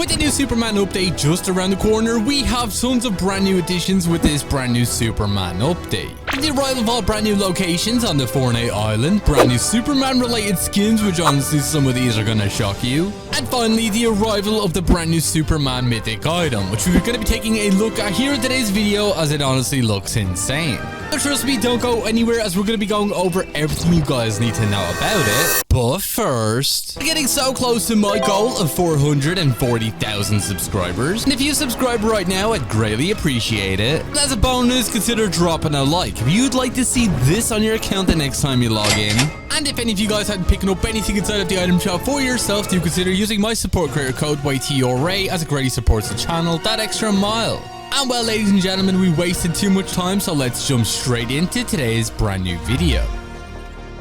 With the new Superman update just around the corner, we have tons of brand new additions with this brand new Superman update. The arrival of all brand new locations on the Fortnite island, brand new Superman related skins, which honestly some of these are gonna shock you. And finally, the arrival of the brand new Superman mythic item, which we're gonna be taking a look at here in today's video, as it honestly looks insane. But trust me, don't go anywhere, as we're gonna be going over everything you guys need to know about it. But first, we're getting so close to my goal of 440,000 subscribers, and if you subscribe right now, I'd greatly appreciate it. And as a bonus, consider dropping a like if you'd like to see this on your account the next time you log in. And if any of you guys hadn't picked up anything inside of the item shop for yourself, do consider using my support creator code YTRA, as it greatly supports the channel that extra mile. And well, ladies and gentlemen, we wasted too much time, so let's jump straight into today's brand new video.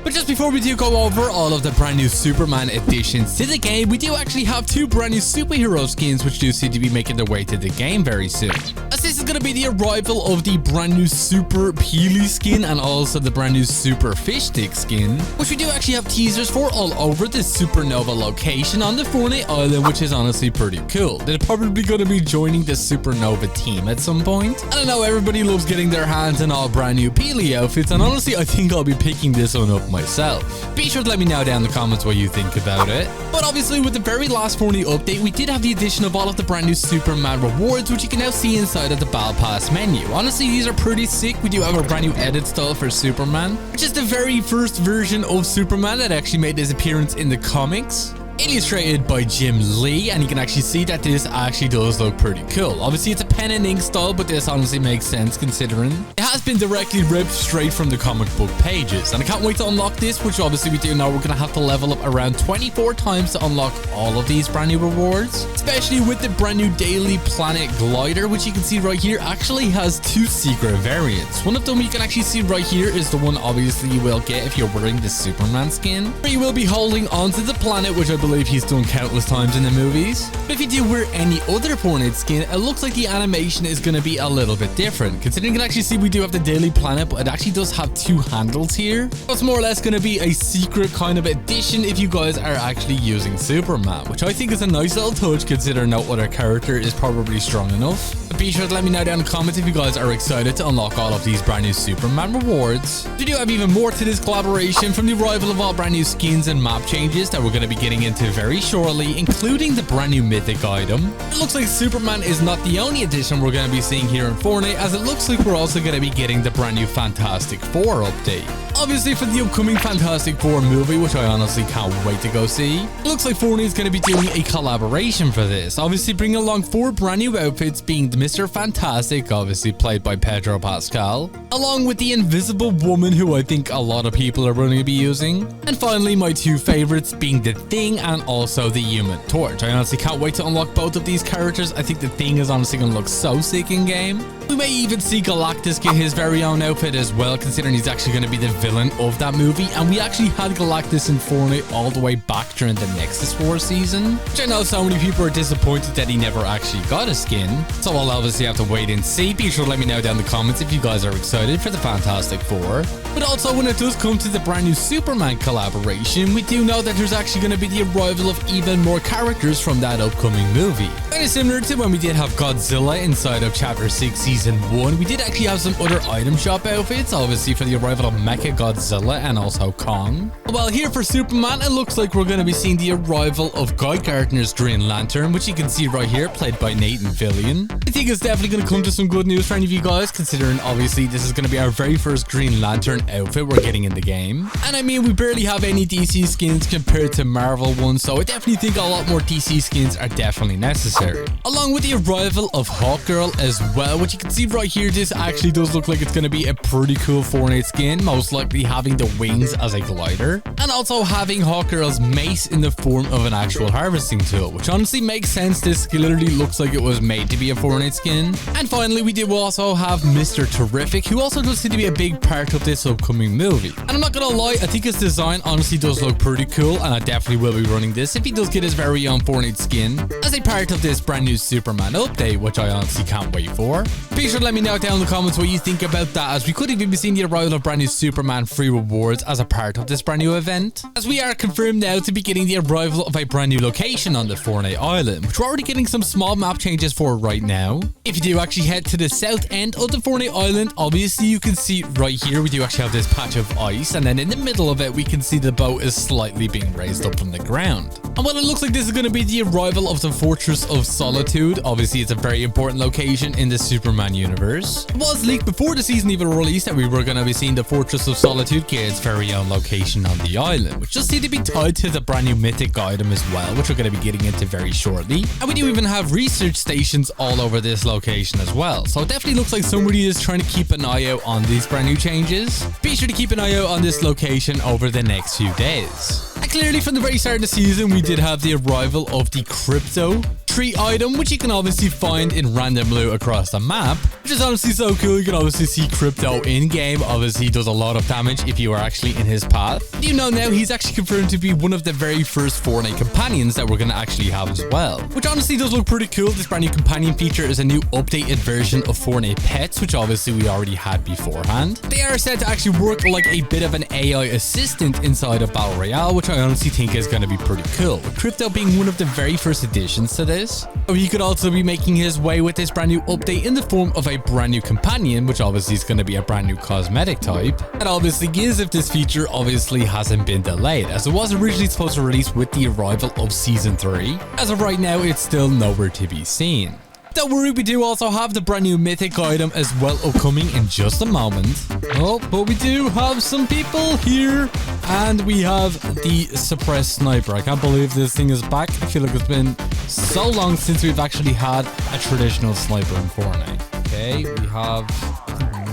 But just before we do go over all of the brand new Superman additions to the game, we do actually have two brand new superhero skins which do seem to be making their way to the game very soon. As this is going to be the arrival of the brand new Super Peely skin and also the brand new Super Fish Stick skin, which we do actually have teasers for all over the Supernova location on the Fortnite island, which is honestly pretty cool. They're probably going to be joining the Supernova team at some point. I don't know, everybody loves getting their hands on all brand new Peely outfits, and honestly I think I'll be picking this one up myself. Be sure to let me know down in the comments what you think about it. But obviously with the very last Fortnite update, we did have the addition of all of the brand new Superman rewards, which you can now see inside of the Battle Pass menu. Honestly, these are pretty sick. We do have a brand new edit style for Superman, which is the very first version of Superman that actually made his appearance in the comics, illustrated by Jim Lee, and you can actually see that this actually does look pretty cool. Obviously it's a pen and ink style, but this honestly makes sense considering it has been directly ripped straight from the comic book pages. And I can't wait to unlock this, which obviously we do know we're gonna have to level up around 24 times to unlock all of these brand new rewards, especially with the brand new Daily Planet glider, which you can see right here actually has two secret variants. One of them you can actually see right here is the one obviously you will get if you're wearing the Superman skin, where you will be holding onto the planet, which I believe he's done countless times in the movies. But if you do wear any other Fortnite skin, it looks like the animation is going to be a little bit different, considering you can actually see we do have the Daily Planet, but it actually does have two handles here. So it's more or less going to be a secret kind of addition if you guys are actually using Superman, which I think is a nice little touch considering no other character is probably strong enough. But be sure to let me know down in the comments if you guys are excited to unlock all of these brand new Superman rewards. We do have even more to this collaboration, from the arrival of all brand new skins and map changes that we're going to be getting into very shortly, including the brand new mythic item. It looks like Superman is not the only addition we're going to be seeing here in Fortnite, as it looks like we're also going to be getting the brand new Fantastic Four update. Obviously for the upcoming Fantastic Four movie, which I honestly can't wait to go see. It looks like Fortnite is going to be doing a collaboration for this, obviously bringing along four brand new outfits, being the Mr. Fantastic, obviously played by Pedro Pascal, along with the Invisible Woman, who I think a lot of people are going to be using, and finally my two favorites being the Thing and also the Human Torch. I honestly can't wait to unlock both of these characters. I think the Thing is honestly going to look so sick in game. We may even see Galactus get his very own outfit as well, considering he's actually going to be the villain of that movie, and we actually had Galactus in Fortnite all the way back during the Nexus War season, which I know so many people are disappointed that he never actually got a skin, so I'll obviously have to wait and see. Be sure to let me know down in the comments if you guys are excited for the Fantastic Four. But also when it does come to the brand new Superman collaboration, we do know that there's actually going to be the arrival of even more characters from that upcoming movie. Kind of similar to when we did have Godzilla inside of Chapter 6 Season 1, we did actually have some other item shop outfits, obviously for the arrival of Mecha Godzilla and also Kong. Well, here for Superman, it looks like we're going to be seeing the arrival of Guy Gardner's Green Lantern, which you can see right here, played by Nathan Fillion. I think it's definitely going to come to some good news for any of you guys, considering obviously this is going to be our very first Green Lantern outfit we're getting in the game. And I mean, we barely have any DC skins compared to Marvel ones, so I definitely think a lot more DC skins are definitely necessary. Along with the arrival of Hawkgirl as well, which you can see right here, this actually does look like it's going to be a pretty cool Fortnite skin, most likely having the wings as a glider, and also having Hawkgirl's mace in the form of an actual harvesting tool, which honestly makes sense. This literally looks like it was made to be a Fortnite skin. And finally, we do also have Mr. Terrific, who also does seem to be a big part of this upcoming movie. And I'm not gonna lie, I think his design honestly does look pretty cool, and I definitely will be running this if he does get his very own Fortnite skin as a part of this brand new Superman update, which I honestly can't wait for. Be sure to let me know down in the comments what you think about that, as we could even be seeing the arrival of brand new Superman Superman free rewards as a part of this brand new event, as we are confirmed now to be getting the arrival of a brand new location on the Fortnite Island, which we're already getting some small map changes for right now. If you do actually head to the south end of the Fortnite Island, obviously you can see right here we do actually have this patch of ice, and then in the middle of it we can see the boat is slightly being raised up from the ground. And while it looks like this is going to be the arrival of the Fortress of Solitude, obviously it's a very important location in the Superman universe. It was leaked before the season even released that we were going to be seeing the Fortress of Solitude get its very own location on the island, which just seemed to be tied to the brand new mythic item as well, which we're going to be getting into very shortly. And we do even have research stations all over this location as well, so it definitely looks like somebody is trying to keep an eye out on these brand new changes. Be sure to keep an eye out on this location over the next few days. And clearly from the very start of the season we did have the arrival of the crypto tree item, which you can obviously find in random loot across the map, which is honestly so cool. You can obviously see crypto in game. Obviously he does a lot of damage if you are actually in his path. You know now he's actually confirmed to be one of the very first Fortnite companions that we're going to actually have as well, which honestly does look pretty cool. This brand new companion feature is a new updated version of Fortnite Pets, which obviously we already had beforehand. They are said to actually work like a bit of an AI assistant inside of Battle Royale, which I honestly think is going to be pretty cool, with crypto being one of the very first additions to this. Or he could also be making his way with this brand new update in the form of a brand new companion, which obviously is going to be a brand new cosmetic type. And obviously is if this feature obviously hasn't been delayed, as it was originally supposed to release with the arrival of Season 3. As of right now, it's still nowhere to be seen. Don't worry, we do also have the brand new mythic item as well upcoming in just a moment. Oh, but we do have some people here, and we have the suppressed sniper. I can't believe this thing is back. I feel like it's been so long since we've actually had a traditional sniper in Fortnite. Okay, we have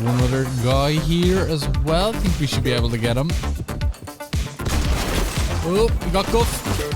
one other guy here as well. I think we should be able to get him. Oh, we got Guff.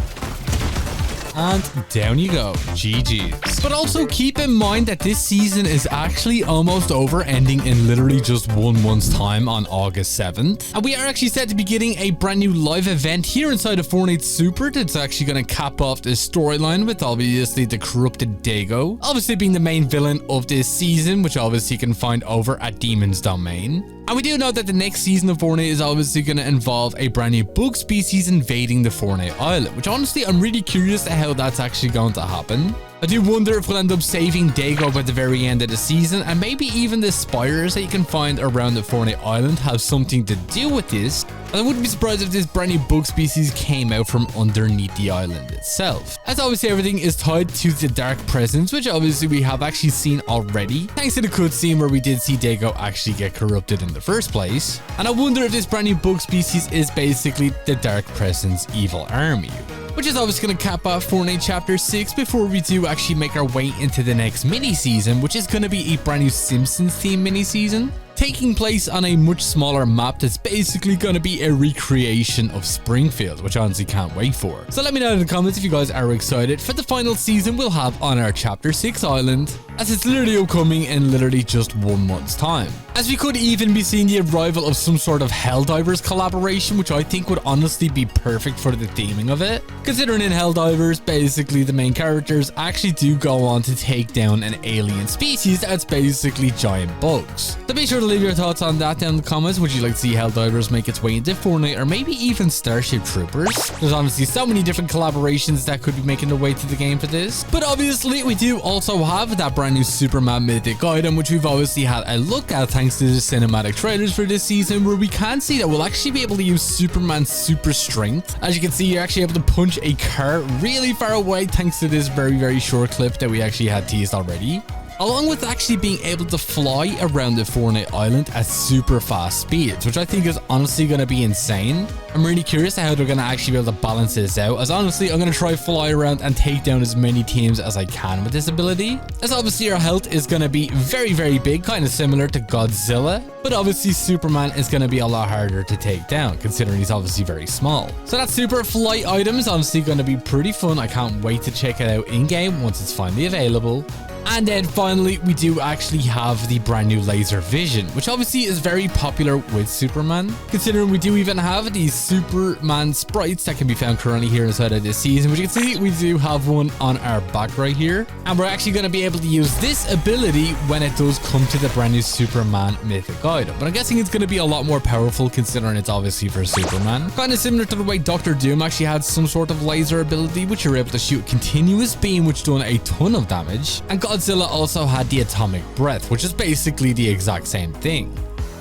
And down you go. GG's. But also keep in mind that this season is actually almost over, ending in literally just 1 month's time on August 7th. And we are actually set to be getting a brand new live event here inside of Fortnite Secret. It's actually going to cap off this storyline with obviously the corrupted Dago, obviously being the main villain of this season, which obviously you can find over at Demon's Domain. And we do know that the next season of Fortnite is obviously going to involve a brand new bug species invading the Fortnite Island, which honestly I'm really curious to how that's actually going to happen. I do wonder if we'll end up saving Dago by the very end of the season, and maybe even the spires that you can find around the Fortnite Island have something to do with this. And I wouldn't be surprised if this brand new bug species came out from underneath the island itself, as obviously everything is tied to the dark presence, which obviously we have actually seen already, thanks to the cutscene where we did see Dago actually get corrupted in the first place. And I wonder if this brand new bug species is basically the dark presence evil army, which is obviously going to cap off Fortnite Chapter 6 before we do actually make our way into the next mini-season, which is going to be a brand new Simpsons theme mini-season, taking place on a much smaller map that's basically going to be a recreation of Springfield, which I honestly can't wait for. So let me know in the comments if you guys are excited for the final season we'll have on our Chapter 6 island, as it's literally upcoming in literally just 1 month's time. As we could even be seeing the arrival of some sort of Helldivers collaboration, which I think would honestly be perfect for the theming of it, considering in Helldivers, basically the main characters actually do go on to take down an alien species that's basically giant bugs. So be sure to leave your thoughts on that down in the comments. Would you like to see Helldivers make its way into Fortnite, or maybe even Starship Troopers? There's honestly so many different collaborations that could be making their way to the game for this. But obviously we do also have that brand new Superman mythic item, which we've obviously had a look at thanks to the cinematic trailers for this season, where we can see that we'll actually be able to use Superman's super strength. As you can see, you're actually able to punch a car really far away thanks to this very short clip that we actually had teased already, along with actually being able to fly around the Fortnite Island at super fast speeds, which I think is honestly going to be insane. I'm really curious how they're going to actually be able to balance this out, as honestly I'm going to try fly around and take down as many teams as I can with this ability, as obviously our health is going to be very big, kind of similar to Godzilla, but obviously Superman is going to be a lot harder to take down considering he's obviously very small. So that super flight item is honestly going to be pretty fun. I can't wait to check it out in game once it's finally available. And then finally, we do actually have the brand new laser vision, which obviously is very popular with Superman, considering we do even have these Superman sprites that can be found currently here inside of this season, which you can see we do have one on our back right here. And we're actually going to be able to use this ability when it does come to the brand new Superman mythic item. But I'm guessing it's going to be a lot more powerful considering it's obviously for Superman. Kind of similar to the way Dr. Doom actually had some sort of laser ability, which you're able to shoot a continuous beam, which done a ton of damage. And Godzilla also had the atomic breath, which is basically the exact same thing.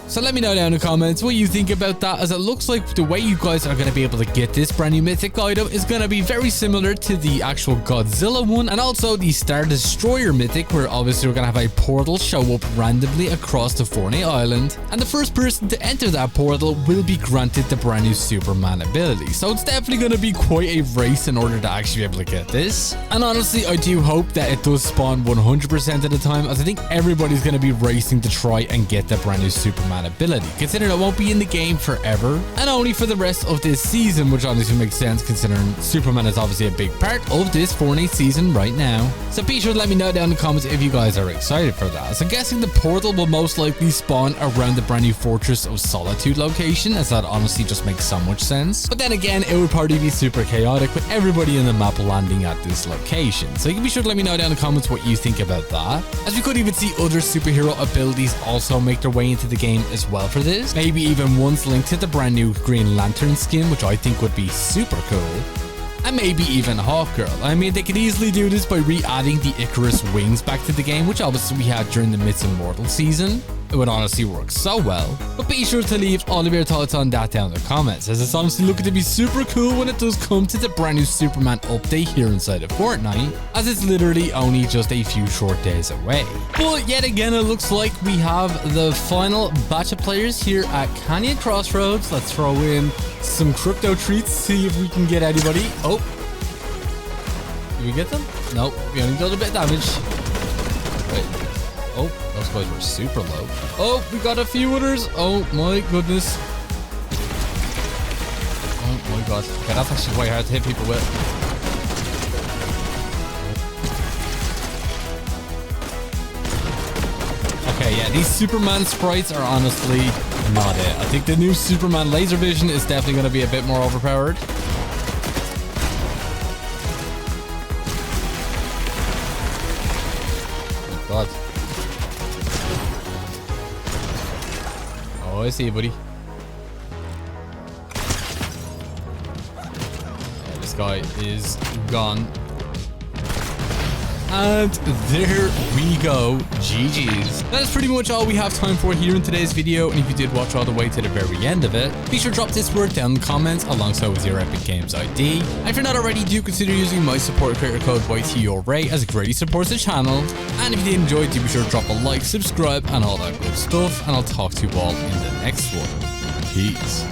So let me know down in the comments what you think about that, as it looks like the way you guys are going to be able to get this brand new mythic item is going to be very similar to the actual Godzilla one, and also the Star Destroyer mythic, where obviously we're going to have a portal show up randomly across the Fortnite Island, and the first person to enter that portal will be granted the brand new Superman ability. So it's definitely going to be quite a race in order to actually be able to get this. And honestly, I do hope that it does spawn 100% of the time, as I think everybody's going to be racing to try and get the brand new Superman ability, considering it won't be in the game forever and only for the rest of this season, which honestly makes sense considering Superman is obviously a big part of this Fortnite season right now. So be sure to let me know down in the comments if you guys are excited for that. So I'm guessing the portal will most likely spawn around the brand new Fortress of Solitude location, as that honestly just makes so much sense. But then again, it would probably be super chaotic with everybody in the map landing at this location. So you can be sure to let me know down in the comments what you think about that, as we could even see other superhero abilities also make their way into the game as well for this. Maybe even ones linked to the brand new Green Lantern skin, which I think would be super cool. And maybe even Hawkgirl. I mean, they could easily do this by re-adding the Icarus wings back to the game, which obviously we had during the Myths Immortal season. It would honestly work so well. But be sure to leave all of your thoughts on that down in the comments, as it's honestly looking to be super cool when it does come to the brand new Superman update here inside of Fortnite, as it's literally only just a few short days away. But yet again, it looks like we have the final batch of players here at Canyon Crossroads. Let's throw in some crypto treats, see if we can get anybody. Oh, did we get them? Nope, we only did a bit of damage. Wait. Oh, those guys were super low. Oh, we got a few others. Oh my goodness. Oh my god. Okay, that's actually quite hard to hit people with. Okay, yeah, these Superman sprites are honestly not it. I think the new Superman laser vision is definitely going to be a bit more overpowered. Oh god. Oh, I see you, buddy. Yeah, this guy is gone. And there we go. GG's. That is pretty much all we have time for here in today's video. And if you did watch all the way to the very end of it, be sure to drop this word down in the comments alongside with your Epic Games ID. And if you're not already, do consider using my support creator code YTORAY, as it greatly supports the channel. And if you did enjoy, do be sure to drop a like, subscribe, and all that good stuff. And I'll talk to you all in the next one. Peace.